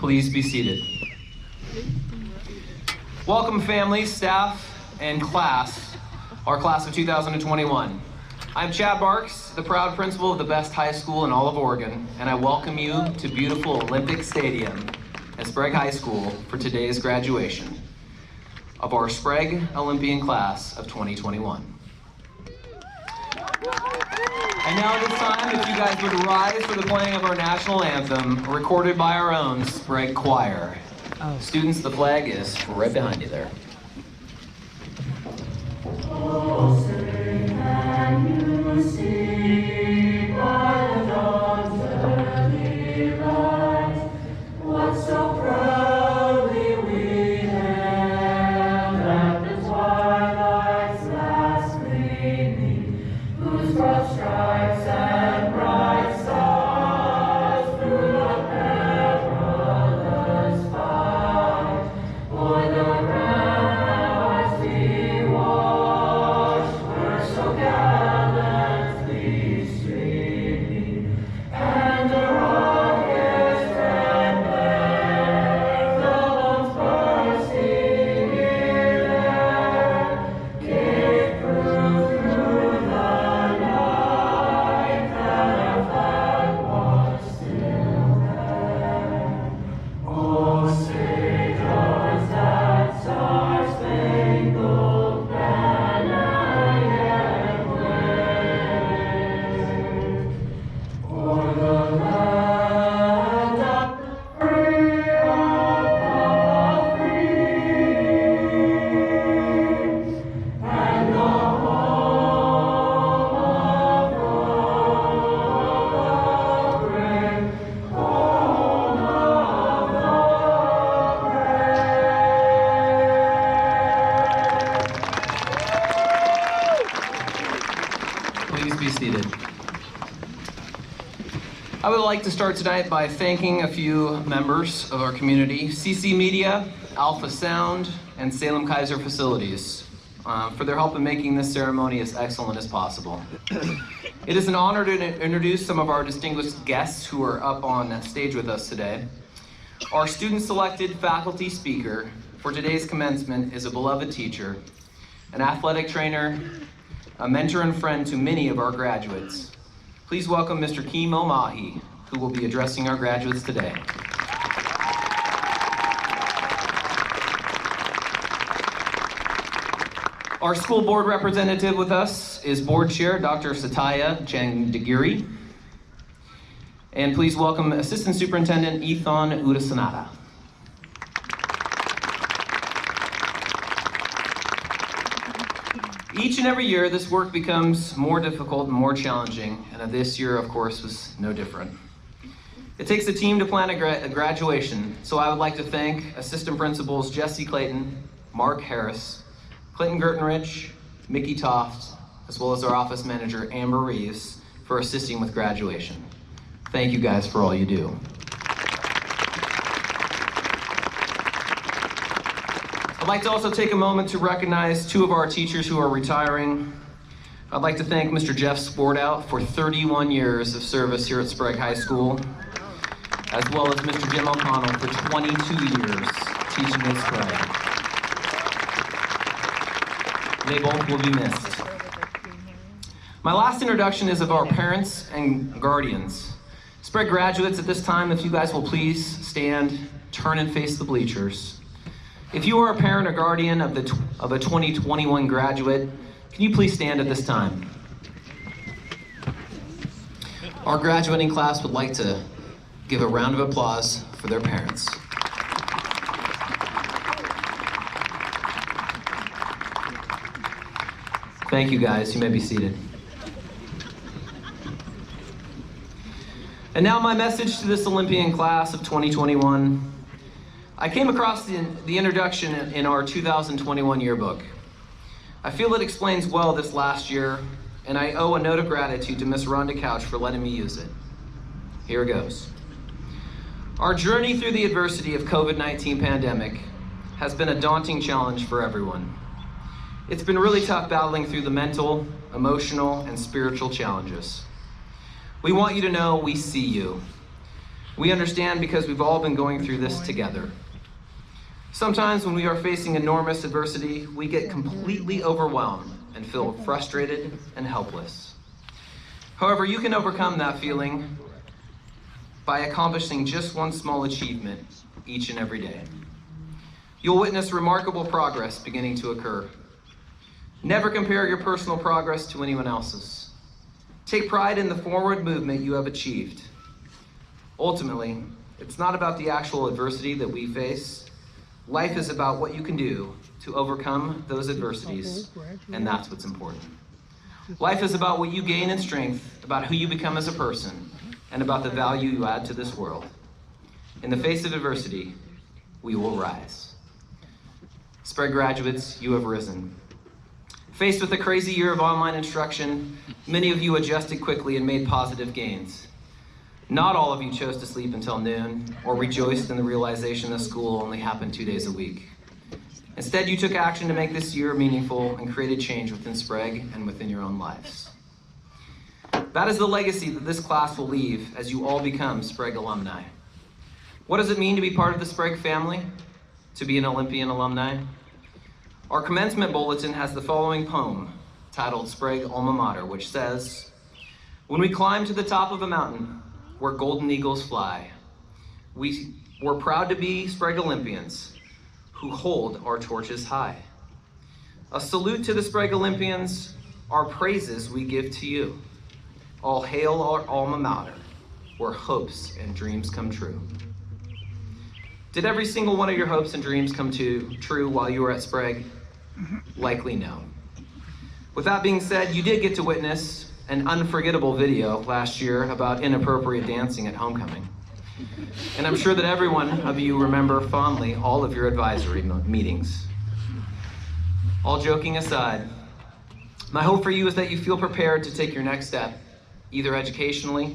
Please be seated. Welcome families, staff, and class, our class of 2021. I'm Chad Barks, the proud principal of the best high school in all of Oregon, and I welcome you to beautiful Olympic Stadium at Sprague High School for today's graduation of our Sprague Olympian class of 2021. And now at this time, if you guys would rise for the playing of our national anthem, recorded by our own Sprague Choir. Students, the flag is right behind you there. Oh, say, can you see by the dawn's early light what so proudly we hailed at the twilight's last gleaming, whose broad stripes and bright stars through the perilous fight o'er the ramparts we watched were so gallantly streaming, and the rockets trembling, the bombs bursting in air, gave proof through the night that our flag was still there. Oh, say does that star-spangled banner yet wave o'er the land of the free, of the free, and the home of the brave, home of the brave. Please be seated. I would like to start tonight by thanking a few members of our community, CC Media, Alpha Sound, and Salem Kaiser Facilities, for their help in making this ceremony as excellent as possible. It is an honor to introduce some of our distinguished guests who are up on stage with us today. Our student-selected faculty speaker for today's commencement is a beloved teacher, an athletic trainer, a mentor and friend to many of our graduates. Please welcome Mr. Keem Omahi, who will be addressing our graduates today. Our school board representative with us is Board Chair Dr. Satya Jangdagiri. And please welcome Assistant Superintendent Ethan Udasanada. Each and every year, this work becomes more difficult and more challenging, and this year, of course, was no different. It takes a team to plan a graduation, so I would like to thank Assistant Principals Jesse Clayton, Mark Harris, Clinton Gertenrich, Mickey Toft, as well as our Office Manager, Amber Reeves, for assisting with graduation. Thank you guys for all you do. I'd like to also take a moment to recognize two of our teachers who are retiring. I'd like to thank Mr. Jeff Sportout for 31 years of service here at Sprague High School, as well as Mr. Jim O'Connell for 22 years teaching at Sprague. They both will be missed. My last introduction is of our parents and guardians. Sprague graduates, at this time, if you guys will please stand, turn and face the bleachers. If you are a parent or guardian of a 2021 graduate, can you please stand at this time? Our graduating class would like to give a round of applause for their parents. Thank you guys, you may be seated. And now my message to this Olympian class of 2021. I came across the introduction in our 2021 yearbook. I feel it explains well this last year, and I owe a note of gratitude to Miss Rhonda Couch for letting me use it. Here it goes. Our journey through the adversity of COVID-19 pandemic has been a daunting challenge for everyone. It's been really tough battling through the mental, emotional, and spiritual challenges. We want you to know we see you. We understand because we've all been going through this together. Sometimes when we are facing enormous adversity, we get completely overwhelmed and feel frustrated and helpless. However, you can overcome that feeling by accomplishing just one small achievement each and every day. You'll witness remarkable progress beginning to occur. Never compare your personal progress to anyone else's. Take pride in the forward movement you have achieved. Ultimately, it's not about the actual adversity that we face. Life is about what you can do to overcome those adversities, and that's what's important. Life is about what you gain in strength, about who you become as a person, and about the value you add to this world. In the face of adversity, we will rise. Sprague graduates, you have risen. Faced with a crazy year of online instruction, many of you adjusted quickly and made positive gains. Not all of you chose to sleep until noon or rejoiced in the realization that school only happened 2 days a week. Instead, you took action to make this year meaningful and created change within Sprague and within your own lives. That is the legacy that this class will leave as you all become Sprague alumni. What does it mean to be part of the Sprague family? To be an Olympian alumni? Our commencement bulletin has the following poem titled Sprague Alma Mater, which says, "When we climb to the top of a mountain where golden eagles fly, we're proud to be Sprague Olympians who hold our torches high. A salute to the Sprague Olympians, our praises we give to you. All hail our alma mater, where hopes and dreams come true." Did every single one of your hopes and dreams come true while you were at Sprague? Likely no. With that being said, you did get to witness an unforgettable video last year about inappropriate dancing at homecoming. And I'm sure that every one of you remember fondly all of your advisory meetings. All joking aside, my hope for you is that you feel prepared to take your next step, either educationally,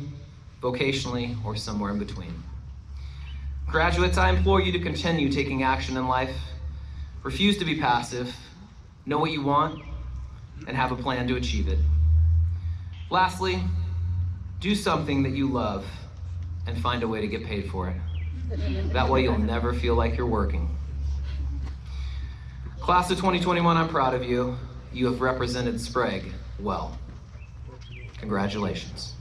vocationally, or somewhere in between. Graduates, I implore you to continue taking action in life. Refuse to be passive, know what you want, and have a plan to achieve it. Lastly, do something that you love and find a way to get paid for it. That way you'll never feel like you're working. Class of 2021, I'm proud of you. You have represented Sprague well. Congratulations.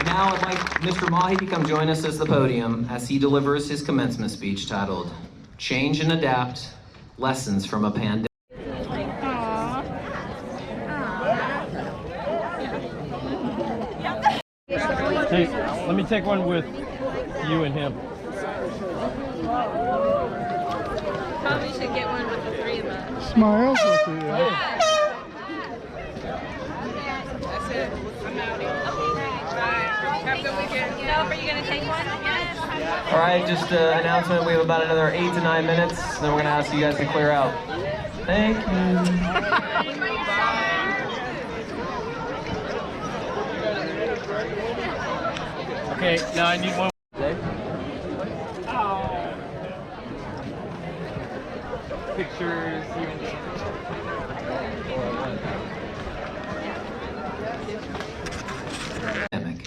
Now I'd like Mr. Mahi to come join us at the podium as he delivers his commencement speech titled, "Change and Adapt, Lessons from a Pandemic." Hey, let me take one with you and him. Probably should get one with the three of us. Smiles with you. Yeah. That's it. I'm out. Have a good weekend. Are you going to take one? Yes. All right, just an announcement. We have about another 8 to 9 minutes, then we're going to ask you guys to clear out. Thank you. Okay, now I need one. Pictures, you and Dan. Pandemic.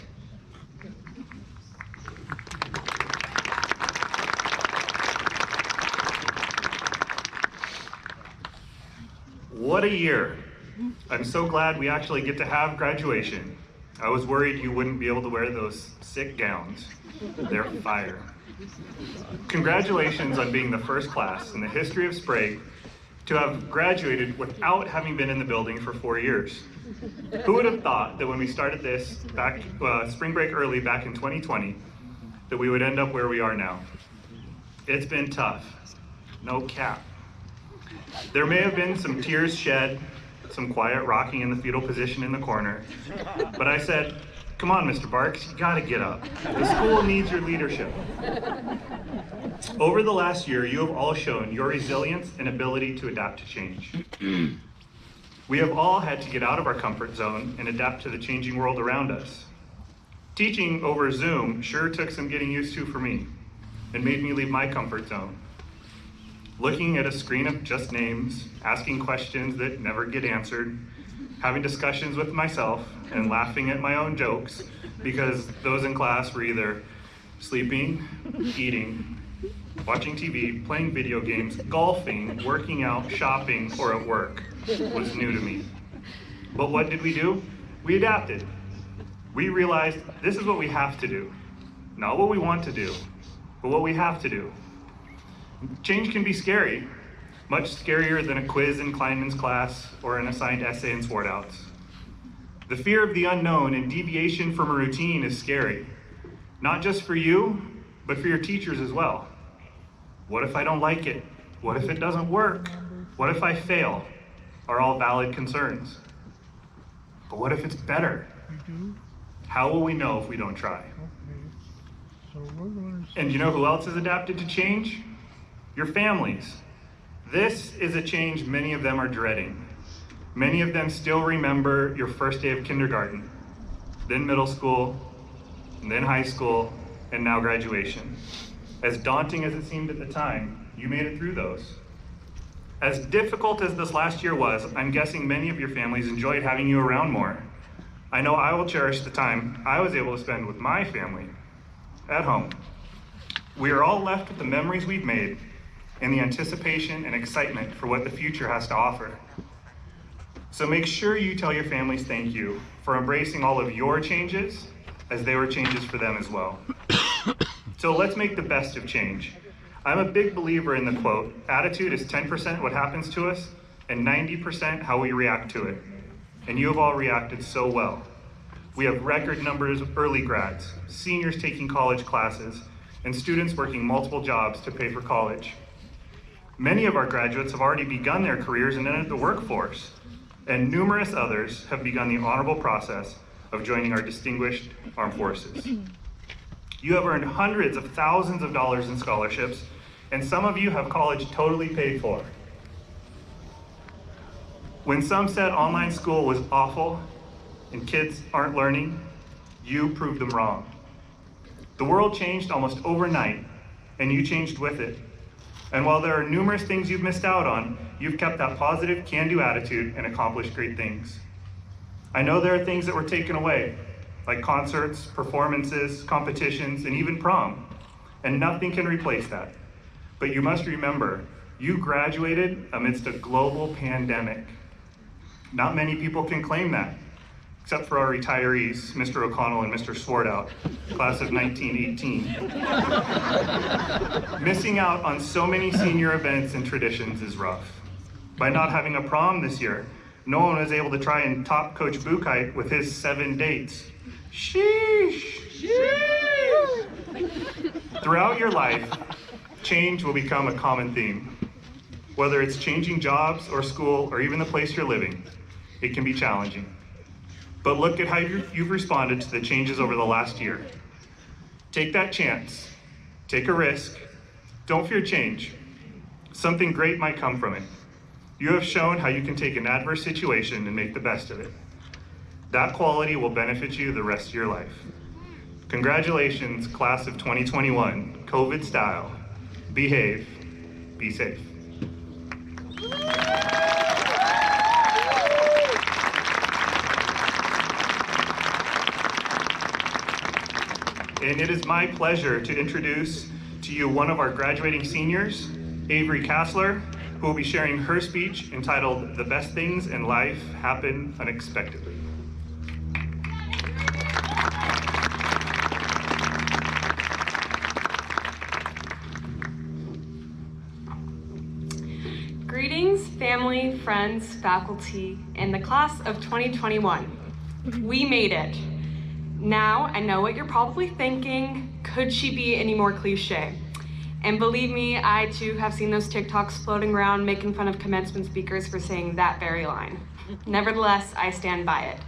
What a year. I'm so glad we actually get to have graduation. I was worried you wouldn't be able to wear those sick gowns. They're fire. Congratulations on being the first class in the history of Sprague to have graduated without having been in the building for 4 years. Who would have thought that when we started this back spring break early back in 2020 that we would end up where we are now? It's been tough, no cap. There may have been some tears shed, some quiet rocking in the fetal position in the corner, but I said, "Come on, Mr. Barks, you gotta get up. The school needs your leadership." Over the last year, you have all shown your resilience and ability to adapt to change. We have all had to get out of our comfort zone and adapt to the changing world around us. Teaching over Zoom sure took some getting used to for me and made me leave my comfort zone. Looking at a screen of just names, asking questions that never get answered, having discussions with myself and laughing at my own jokes because those in class were either sleeping, eating, watching TV, playing video games, golfing, working out, shopping, or at work was new to me. But what did we do? We adapted. We realized this is what we have to do. Not what we want to do, but what we have to do. Change can be scary, much scarier than a quiz in Kleinman's class or an assigned essay in Sword Outs. The fear of the unknown and deviation from a routine is scary, not just for you, but for your teachers as well. What if I don't like it? What if it doesn't work? What if I fail? Are all valid concerns. But what if it's better? How will we know if we don't try? And you know who else has adapted to change? Your families. This is a change many of them are dreading. Many of them still remember your first day of kindergarten, then middle school, and then high school, and now graduation. As daunting as it seemed at the time, you made it through those. As difficult as this last year was, I'm guessing many of your families enjoyed having you around more. I know I will cherish the time I was able to spend with my family at home. We are all left with the memories we've made and the anticipation and excitement for what the future has to offer. So make sure you tell your families thank you for embracing all of your changes as they were changes for them as well. So let's make the best of change. I'm a big believer in the quote, attitude is 10% what happens to us and 90% how we react to it. And you have all reacted so well. We have record numbers of early grads, seniors taking college classes, and students working multiple jobs to pay for college. Many of our graduates have already begun their careers and entered the workforce, and numerous others have begun the honorable process of joining our distinguished armed forces. You have earned hundreds of thousands of dollars in scholarships, and some of you have college totally paid for. When some said online school was awful and kids aren't learning, you proved them wrong. The world changed almost overnight, and you changed with it. And while there are numerous things you've missed out on, you've kept that positive, can-do attitude and accomplished great things. I know there are things that were taken away, like concerts, performances, competitions, and even prom, and nothing can replace that. But you must remember, you graduated amidst a global pandemic. Not many people can claim that, except for our retirees, Mr. O'Connell and Mr. Swartout, class of 1918. Missing out on so many senior events and traditions is rough. By not having a prom this year, no one was able to try and top Coach Buchheit with his 7 dates. Sheesh! Sheesh! Throughout your life, change will become a common theme. Whether it's changing jobs or school or even the place you're living, it can be challenging. But look at how you've responded to the changes over the last year. Take that chance. Take a risk. Don't fear change. Something great might come from it. You have shown how you can take an adverse situation and make the best of it. That quality will benefit you the rest of your life. Congratulations, class of 2021, COVID style. Behave, be safe. And it is my pleasure to introduce to you one of our graduating seniors, Avery Kassler, who will be sharing her speech entitled, "The Best Things in Life Happen Unexpectedly." Greetings, family, friends, faculty, and the class of 2021. We made it. Now, I know what you're probably thinking, could she be any more cliche? And believe me, I too have seen those TikToks floating around making fun of commencement speakers for saying that very line. Nevertheless, I stand by it.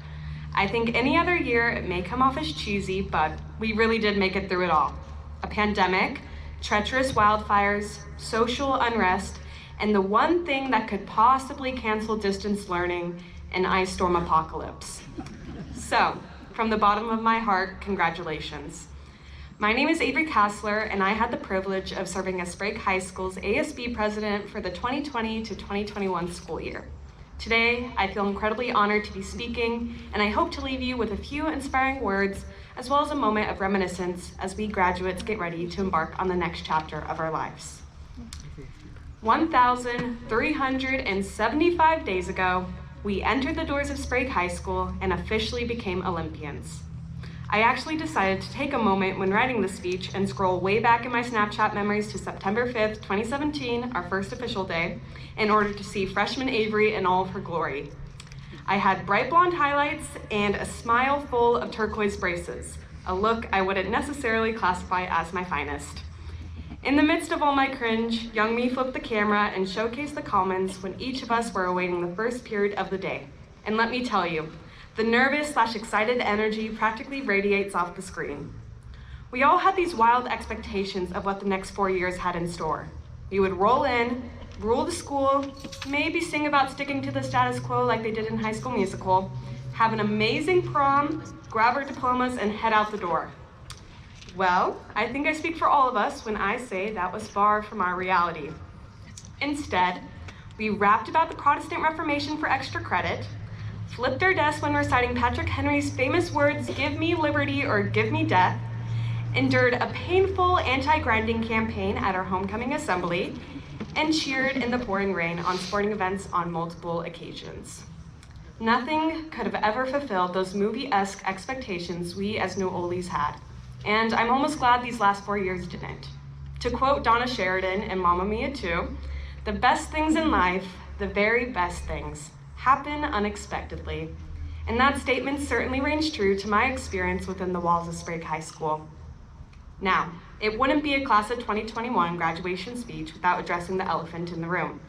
I think any other year it may come off as cheesy, but we really did make it through it all. A pandemic, treacherous wildfires, social unrest, and the one thing that could possibly cancel distance learning, an ice storm apocalypse. So, from the bottom of my heart, congratulations. My name is Avery Kassler, and I had the privilege of serving as Sprague High School's ASB president for the 2020 to 2021 school year. Today, I feel incredibly honored to be speaking, and I hope to leave you with a few inspiring words, as well as a moment of reminiscence as we graduates get ready to embark on the next chapter of our lives. 1,375 days ago, we entered the doors of Sprague High School and officially became Olympians. I actually decided to take a moment when writing this speech and scroll way back in my Snapchat memories to September 5th, 2017, our first official day, in order to see freshman Avery in all of her glory. I had bright blonde highlights and a smile full of turquoise braces, a look I wouldn't necessarily classify as my finest. In the midst of all my cringe, young me flipped the camera and showcased the comments when each of us were awaiting the first period of the day. And let me tell you, the nervous/excited energy practically radiates off the screen. We all had these wild expectations of what the next 4 years had in store. We would roll in, rule the school, maybe sing about sticking to the status quo like they did in High School Musical, have an amazing prom, grab our diplomas, and head out the door. Well, I think I speak for all of us when I say that was far from our reality. Instead, we rapped about the Protestant Reformation for extra credit, flipped our desks when reciting Patrick Henry's famous words, "Give me liberty or give me death," endured a painful anti-grinding campaign at our homecoming assembly, and cheered in the pouring rain on sporting events on multiple occasions. Nothing could have ever fulfilled those movie-esque expectations we as New Olies had, and I'm almost glad these last 4 years didn't. To quote Donna Sheridan in Mamma Mia 2, "The best things in life, the very best things, happen unexpectedly." And that statement certainly rings true to my experience within the walls of Sprague High School. Now, it wouldn't be a class of 2021 graduation speech without addressing the elephant in the room.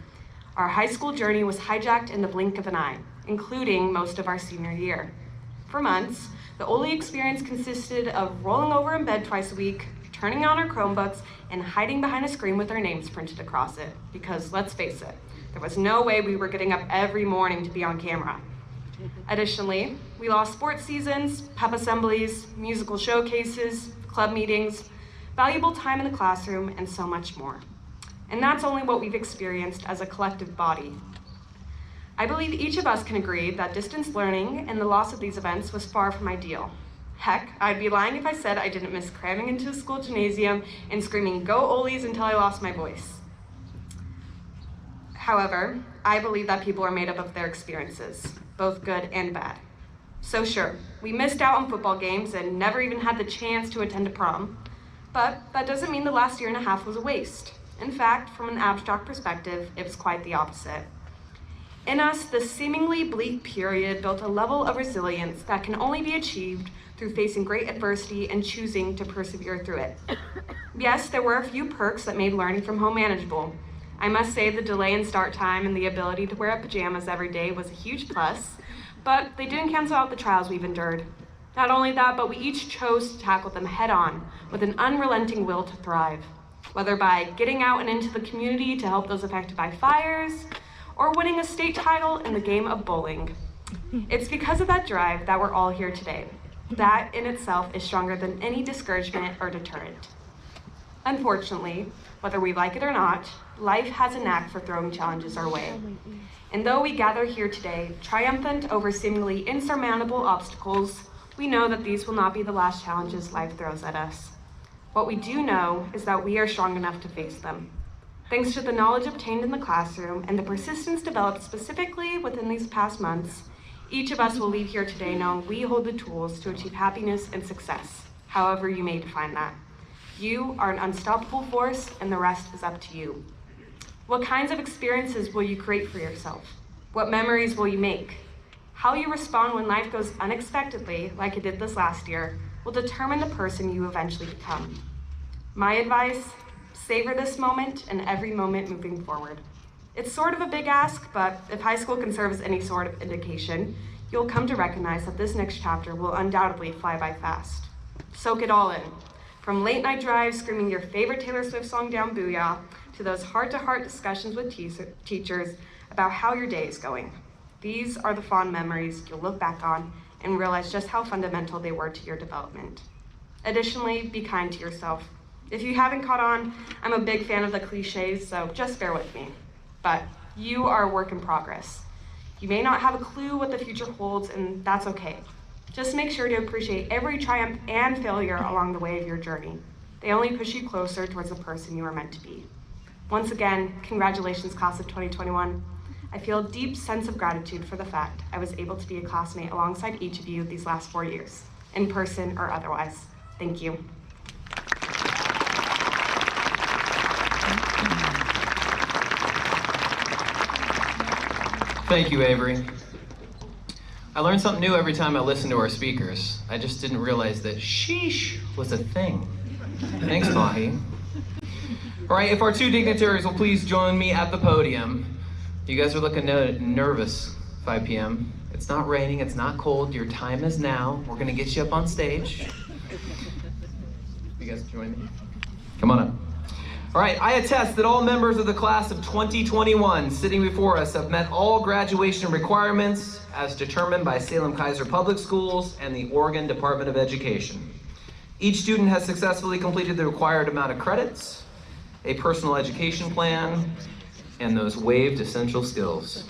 Our high school journey was hijacked in the blink of an eye, including most of our senior year. For months, the Oli experience consisted of rolling over in bed twice a week, turning on our Chromebooks, and hiding behind a screen with our names printed across it, because let's face it, there was no way we were getting up every morning to be on camera. Additionally, we lost sports seasons, pep assemblies, musical showcases, club meetings, valuable time in the classroom, and so much more. And that's only what we've experienced as a collective body. I believe each of us can agree that distance learning and the loss of these events was far from ideal. Heck, I'd be lying if I said I didn't miss cramming into a school gymnasium and screaming "Go Olies" until I lost my voice. However, I believe that people are made up of their experiences, both good and bad. So sure, we missed out on football games and never even had the chance to attend a prom, but that doesn't mean the last year and a half was a waste. In fact, from an abstract perspective, it was quite the opposite. In us, the seemingly bleak period built a level of resilience that can only be achieved through facing great adversity and choosing to persevere through it. Yes, there were a few perks that made learning from home manageable. I must say the delay in start time and the ability to wear pajamas every day was a huge plus, but they didn't cancel out the trials we've endured. Not only that, but we each chose to tackle them head on with an unrelenting will to thrive, whether by getting out and into the community to help those affected by fires, or winning a state title in the game of bowling. It's because of that drive that we're all here today. That in itself is stronger than any discouragement or deterrent. Unfortunately, whether we like it or not, life has a knack for throwing challenges our way. And though we gather here today, triumphant over seemingly insurmountable obstacles, we know that these will not be the last challenges life throws at us. What we do know is that we are strong enough to face them. Thanks to the knowledge obtained in the classroom and the persistence developed specifically within these past months, each of us will leave here today knowing we hold the tools to achieve happiness and success, however you may define that. You are an unstoppable force, and the rest is up to you. What kinds of experiences will you create for yourself? What memories will you make? How you respond when life goes unexpectedly, like it did this last year, will determine the person you eventually become. My advice: savor this moment and every moment moving forward. It's sort of a big ask, but if high school can serve as any sort of indication, you'll come to recognize that this next chapter will undoubtedly fly by fast. Soak it all in. From late night drives screaming your favorite Taylor Swift song down Booyah, to those heart-to-heart discussions with teachers about how your day is going. These are the fond memories you'll look back on and realize just how fundamental they were to your development. Additionally, be kind to yourself. If you haven't caught on, I'm a big fan of the cliches, so just bear with me. But you are a work in progress. You may not have a clue what the future holds, and that's okay. Just make sure to appreciate every triumph and failure along the way of your journey. They only push you closer towards the person you are meant to be. Once again, congratulations, class of 2021. I feel a deep sense of gratitude for the fact I was able to be a classmate alongside each of you these last 4 years, in person or otherwise. Thank you. Thank you, Avery. I learn something new every time I listen to our speakers. I just didn't realize that sheesh was a thing. Thanks, Mahi. All right, if our two dignitaries will please join me at the podium. You guys are looking nervous, 5 p.m. It's not raining, it's not cold, your time is now. We're gonna get you up on stage. You guys join me? Come on up. All right, I attest that all members of the class of 2021 sitting before us have met all graduation requirements as determined by Salem-Keizer Public Schools and the Oregon Department of Education. Each student has successfully completed the required amount of credits, a personal education plan, and those waived essential skills.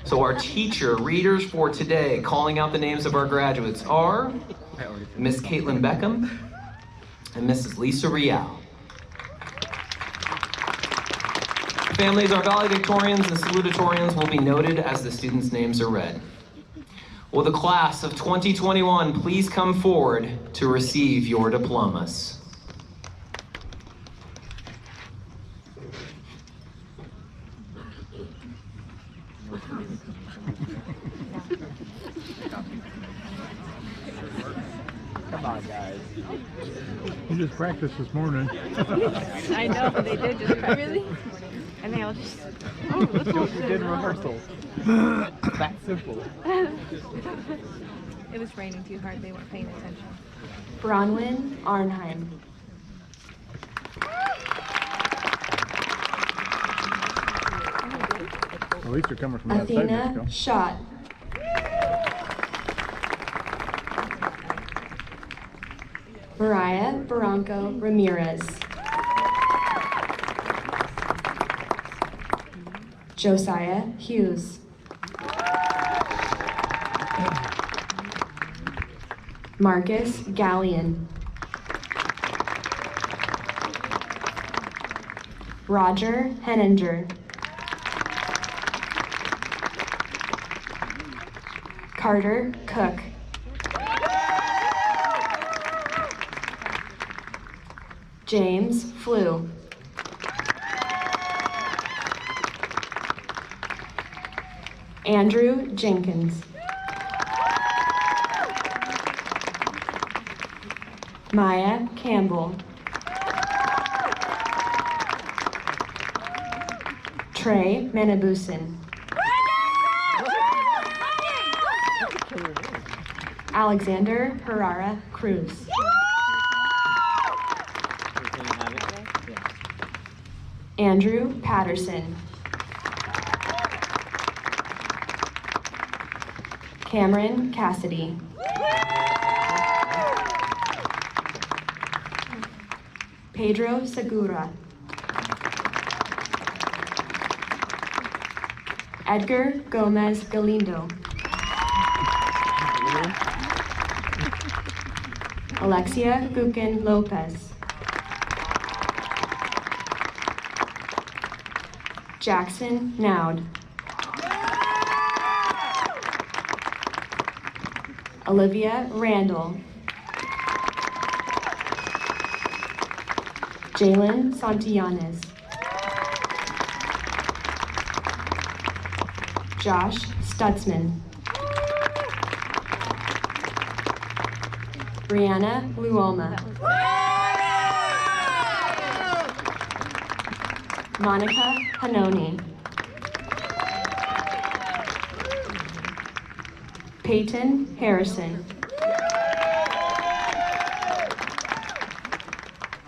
So our teacher readers for today, calling out the names of our graduates, are Miss Caitlin Beckham and Mrs. Lisa Rial. Families, our valedictorians and salutatorians will be noted as the students' names are read. Will the class of 2021 please come forward to receive your diplomas? Come on, guys. You just practiced this morning. I know, they did just really. And they all just, oh, let's Do what you did in rehearsal. That simple. It was raining too hard, they weren't paying attention. Bronwyn Arnheim. At least you're coming from that side, Athena Disco. Schott. Mariah Barranco Ramirez. Josiah Hughes. Marcus Gallion. Roger Henninger. Carter Cook. James Flew. Andrew Jenkins. Maya Campbell. Trey Manabusin. Alexander Herrera Cruz. Andrew Patterson. Cameron Cassidy. Pedro Segura. Edgar Gomez Galindo. Alexia Gukin Lopez. Jackson Naud. Olivia Randall. Jalen Santillanes. Josh Stutzman. Brianna Luoma. Monica Hanoni. Peyton Harrison.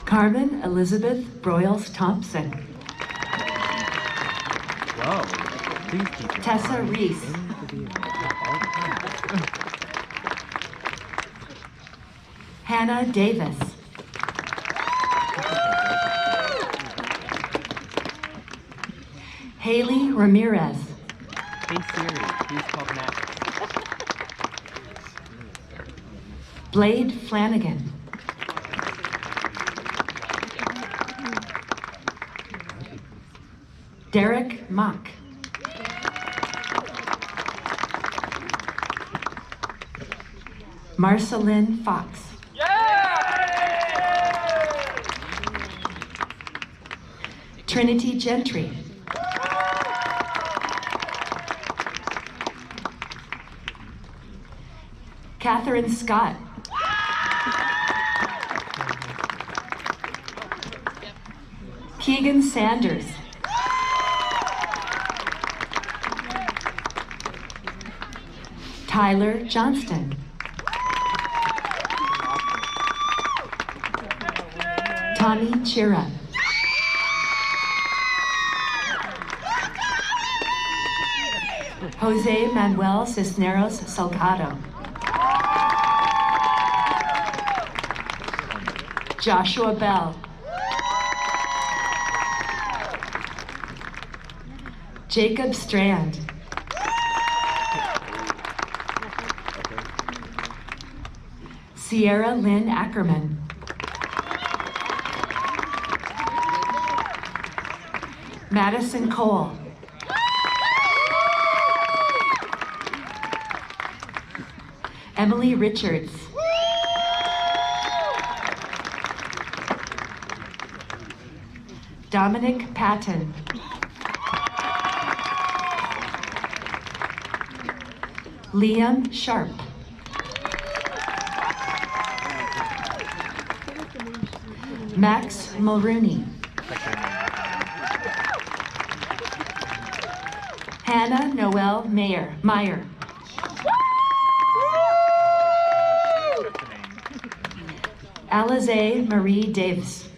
Carmen Elizabeth Broyles Thompson. Whoa. Please keep it. Tessa Reese. Hannah Davis. Haley Ramirez. Hey Siri, please call Max. Blade Flanagan. Derek Mock. Marceline Fox. Trinity Gentry. Catherine Scott. Keegan Sanders. Tyler Johnston. Tommy Chira. Jose Manuel Cisneros Salgado. Joshua Bell. Jacob Strand. Sierra Lynn Ackerman. Madison Cole. Emily Richards. Dominic Patton. Liam Sharp. Max Mulrooney. Hannah Noel Meyer. Alize Marie Davis.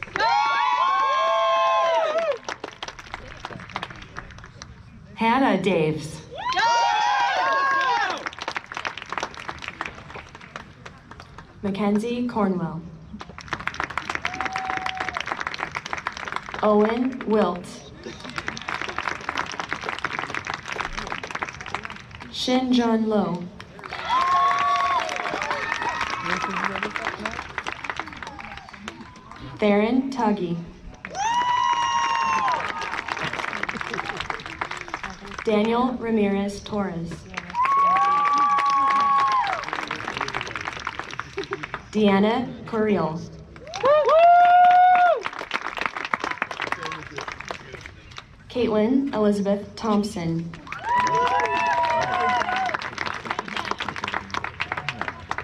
Hannah Daves. Mackenzie Cornwell. Owen Wilt. Shin John Lowe. Theron Tuggy. Daniel Ramirez Torres. Deanna Curiel. Caitlin Elizabeth Thompson.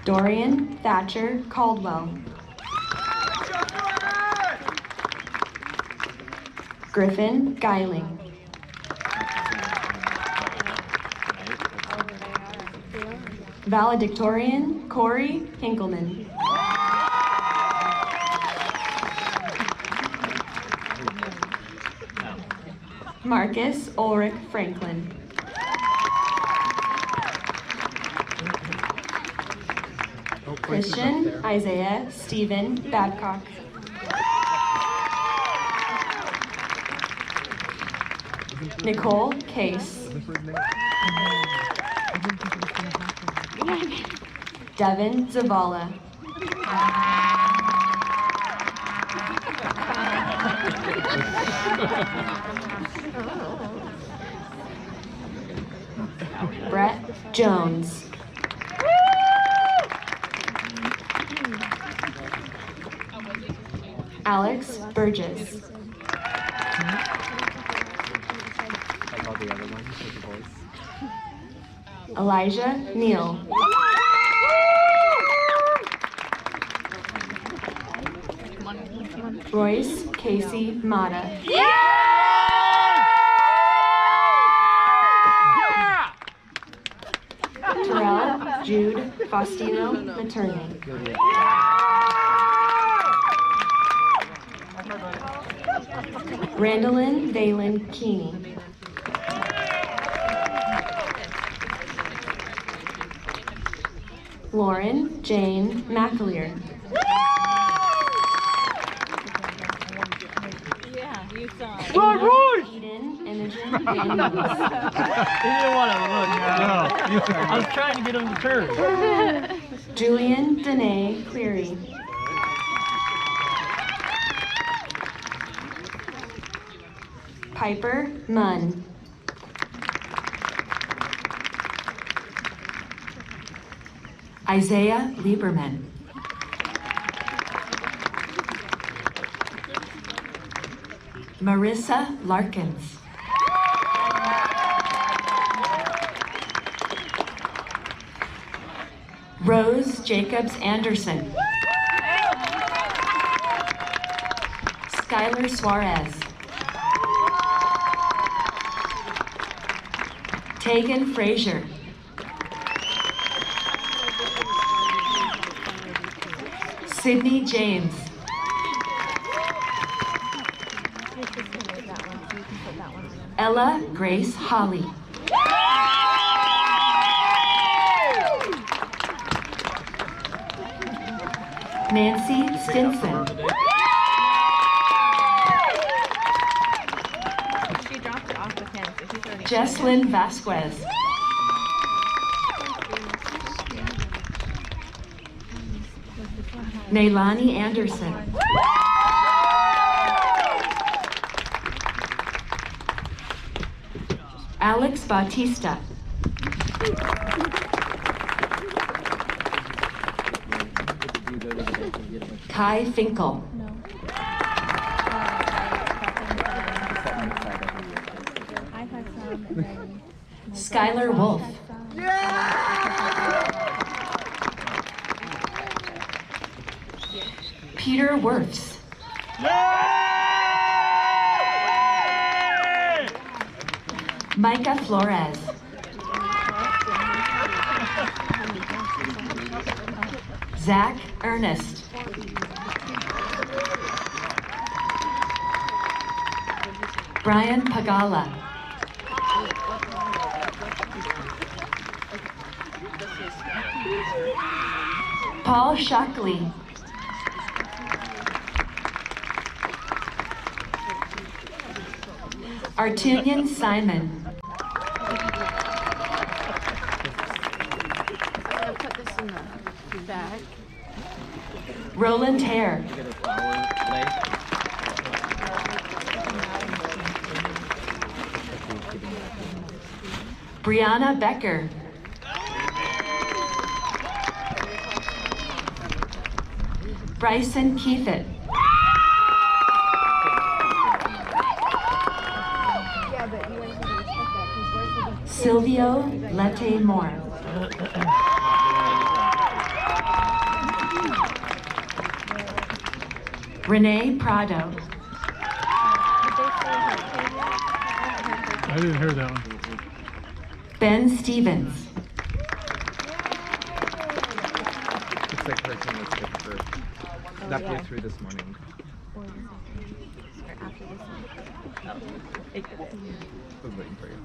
Dorian Thatcher Caldwell. Griffin Geiling. Valedictorian Corey Hinkleman. Marcus Ulrich Franklin. Christian Isaiah Stephen Babcock. Nicole Case. Devin Zavala. Brett Jones. Alex Burgess. Elijah Neal. Royice Casey Mata. Terrell Jude Faustino Materni. Randolyn Valen Keeney. Lauren Jane McAleer. Eden Imogen He didn't want to look. I was trying to get him to turn. Julian Danae Cleary. Piper Munn. Isaiah Lieberman. Marissa Larkins. Rose Jacobs Anderson. Skylar Suarez. Tegan Frazier. Sydney James. Ella Grace Holly. Nancy Stinson. She dropped it off with him, so he's already. Jesslyn Vasquez. Nailani Anderson. Alex Bautista. Kai Finkel. Skylar Wolf. Peter Wirfs. Micah Flores. Zach Ernest. Brian Pagala. Paul Shockley. Artunian Simon. Put this in the bag. Roland Hare. Brianna Becker. Bryson Keithett. Silvio Lette Moore. Renee Prado. I didn't hear that one. Ben Stevens. Looks like person was sick for that played through this morning. I was waiting for you.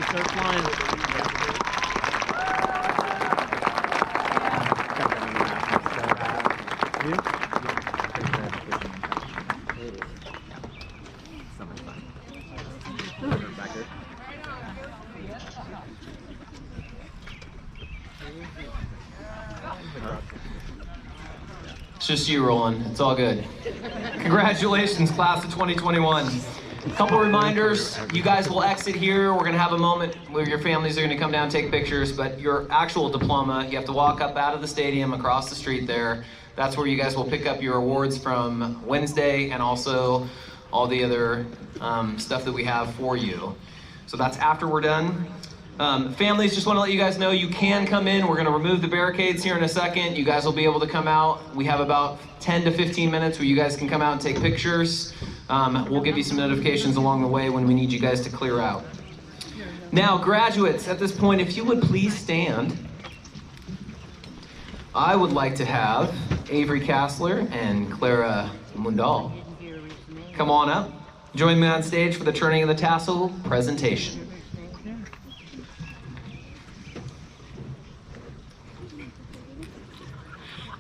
Start flying. It's just you, Roland. It's all good. Congratulations, class of 2021. Couple reminders, you guys will exit here. We're gonna have a moment where your families are gonna come down and take pictures, but your actual diploma, you have to walk up out of the stadium across the street there. That's where you guys will pick up your awards from Wednesday and also all the other stuff that we have for you. So that's after we're done. Families, just wanna let you guys know you can come in. We're gonna remove the barricades here in a second. You guys will be able to come out. We have about 10 to 15 minutes where you guys can come out and take pictures. We'll give you some notifications along the way when we need you guys to clear out. Now, graduates, at this point, if you would please stand. I would like to have Avery Kassler and Clara Mundal. Come on up. Join me on stage for the turning of the tassel presentation.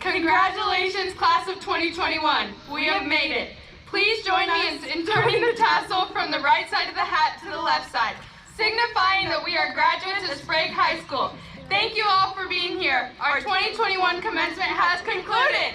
Congratulations, class of 2021. We have made it. Please join us in turning the tassel from the right side of the hat to the left side, signifying that we are graduates of Sprague High School. Thank you all for being here. Our 2021 commencement has concluded.